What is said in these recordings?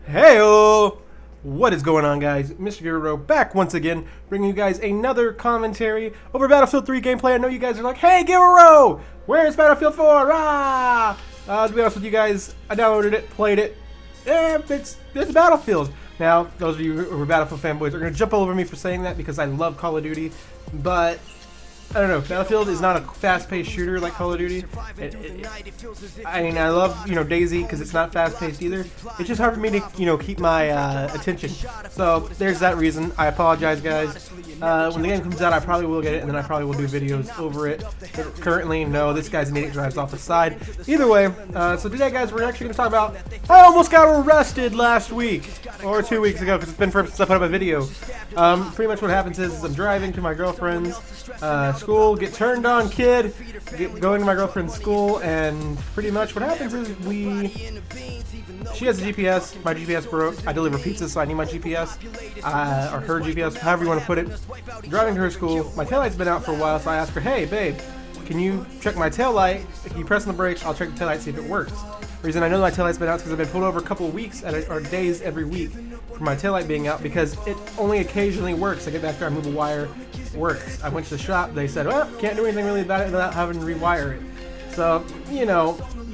Heyo! What is going on, guys? Mr. Giroro back once again, bringing you guys another commentary over Battlefield 3 gameplay. I know you guys are like, hey Giroro, where's Battlefield 4? Rah! To be honest with you guys, I downloaded it, played it, and it's Battlefield. Now, those of you who are Battlefield fanboys are going to jump all over me for saying that because I love Call of Duty, but I don't know, Battlefield is not a fast-paced shooter like Call of Duty. I mean, I love, DayZ because it's not fast-paced either. It's just hard for me to, keep my attention. So, there's that reason. I apologize, guys. When the game comes out, I probably will get it, and then I probably will do videos over it. But currently, no, this guy's an idiot, drives off the side. Either way, so today, guys, we're actually going to talk about I almost got arrested last week, or 2 weeks ago, because it's been forever since I put up a video. Pretty much what happens is I'm driving to my girlfriend's school, get turned on, kid, going to my girlfriend's school, and pretty much what happens is she has a GPS, my GPS broke, I deliver pizza so I need my GPS, or her GPS, however you want to put it. Driving to her school, my taillight's been out for a while, so I ask her, hey babe, can you check my taillight? If you press on the brakes, I'll check the taillight, see if it works. The reason I know my taillight's been out is because I've been pulled over a couple of weeks or days every week for my taillight being out because it only occasionally works. I get back there, I move a wire, it works. I went to the shop, they said, well, can't do anything really about it without having to rewire it. So, you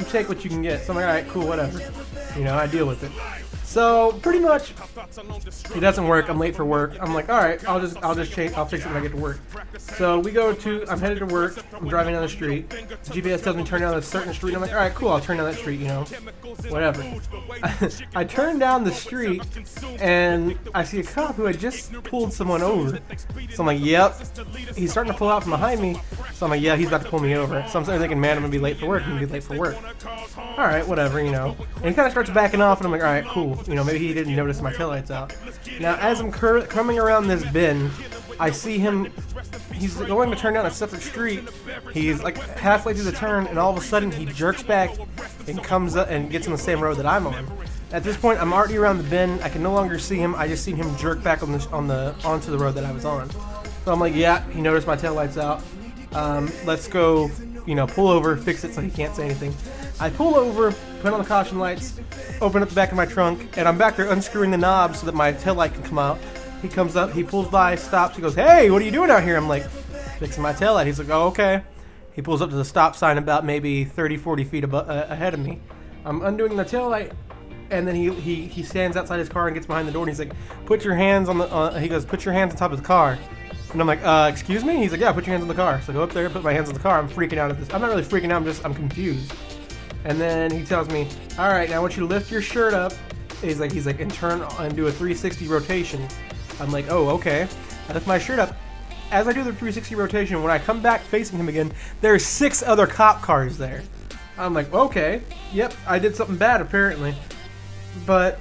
take what you can get. So I'm like, alright, cool, whatever. I deal with it. So pretty much, it doesn't work. I'm late for work. I'm like, all right, I'll just change. I'll fix it when I get to work. So I'm headed to work. I'm driving down the street. The GPS tells me to turn down a certain street. I'm like, all right, cool. I'll turn down that street. Whatever. I turn down the street and I see a cop who had just pulled someone over. So I'm like, yep. He's starting to pull out from behind me. So I'm like, yeah, he's about to pull me over. So I'm starting thinking, man, I'm gonna be late for work. All right, whatever, And he kind of starts backing off, and I'm like, all right, cool. Maybe he didn't notice my taillight's out. Now, as I'm coming around this bend, I see him. He's going to turn down a separate street. He's like halfway through the turn, and all of a sudden he jerks back and comes up and gets on the same road that I'm on. At this point, I'm already around the bend. I can no longer see him. I just seen him jerk back onto the road that I was on. So I'm like, yeah, he noticed my taillight's out. Let's go, pull over, fix it so he can't say anything. I pull over, put on the caution lights, open up the back of my trunk, and I'm back there unscrewing the knob so that my taillight can come out. He comes up, he pulls by, stops, he goes, hey, what are you doing out here? I'm like, fixing my taillight. He's like, oh, okay. He pulls up to the stop sign about maybe 30, 40 feet ahead of me. I'm undoing the taillight, and then he stands outside his car and gets behind the door, and he's like, put your hands on the, he goes, put your hands on top of the car. And I'm like, excuse me? He's like, yeah, put your hands on the car. So I go up there, put my hands on the car. I'm freaking out at this. I'm not really freaking out, I'm confused. And then he tells me, all right, now I want you to lift your shirt up. He's like, and turn and do a 360 rotation. I'm like, oh, okay. I lift my shirt up. As I do the 360 rotation, when I come back facing him again, there's 6 other cop cars there. I'm like, okay, yep, I did something bad apparently. But,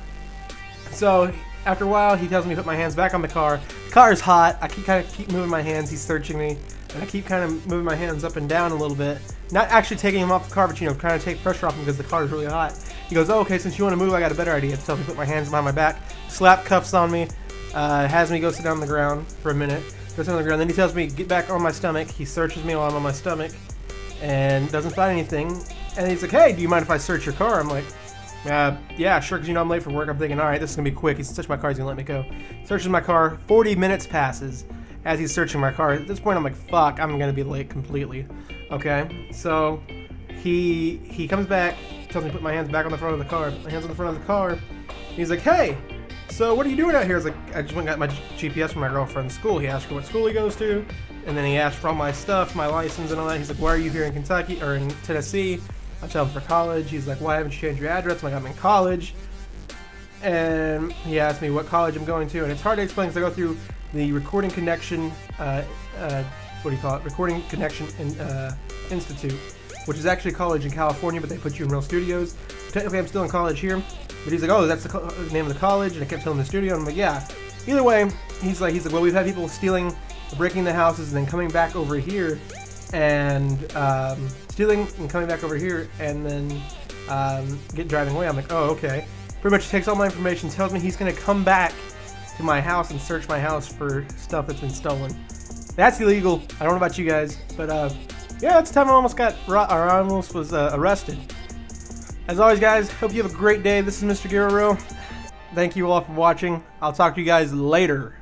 so after a while, he tells me to put my hands back on the car. The car is hot. I keep moving my hands. He's searching me. And I keep kind of moving my hands up and down a little bit. Not actually taking him off the car, but kind of take pressure off him because the car is really hot. He goes, oh, okay, since you want to move, I got a better idea. Tells me to put my hands behind my back, slap cuffs on me, has me go sit down on the ground for a minute. Go sit on the ground. Then he tells me, get back on my stomach. He searches me while I'm on my stomach and doesn't find anything. And he's like, hey, do you mind if I search your car? I'm like, yeah, sure, because I'm late for work. I'm thinking, all right, this is going to be quick. He's touched my car, he's going to let me go. Searches my car. 40 minutes passes as he's searching my car. At this point, I'm like, fuck, I'm going to be late completely. Okay, so he comes back, tells me to put my hands back on the front of the car. My hands on the front of the car. He's like, hey, so what are you doing out here? I was like, I just went and got my GPS from my girlfriend's school. He asked her what school he goes to, and then he asked for all my stuff, my license and all that. He's like, why are you here in Kentucky, or in Tennessee? I tell him for college. He's like, why haven't you changed your address? I'm like, I'm in college. And he asked me what college I'm going to, and it's hard to explain because I go through the Recording Connection, Recording Connection Institute, which is actually a college in California, but they put you in real studios. Technically, I'm still in college here, but he's like, oh, that's the name of the college, and I kept telling him the studio, and I'm like, yeah. Either way, he's like, well, we've had people stealing, breaking the houses, and then coming back over here, and stealing and coming back over here, and then driving away. I'm like, oh, okay. Pretty much takes all my information, tells me he's going to come back to my house and search my house for stuff that's been stolen. That's illegal. I don't know about you guys, but yeah, that's the time I almost was arrested. As always, guys, hope you have a great day. This is Mr. Giroro. Thank you all for watching. I'll talk to you guys later.